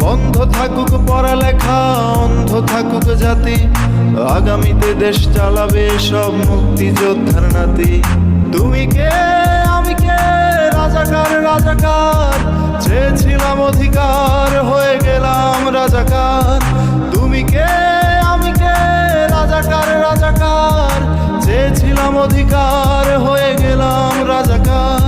বন্ধ থাকুক পড়ালেখা, অন্ধ থাকুক জাতি, আগামীতে দেশ চালাবে সব মুক্তিযোদ্ধার নাতি। তুমি কে আমি কে, রাজাকার রাজাকার, চেয়েছিলাম অধিকার হয়ে গেলাম রাজাকার। তুমি কে আমি কে, রাজাকার রাজাকার, চেয়েছিলাম অধিকার হয়ে গেলাম রাজাকার।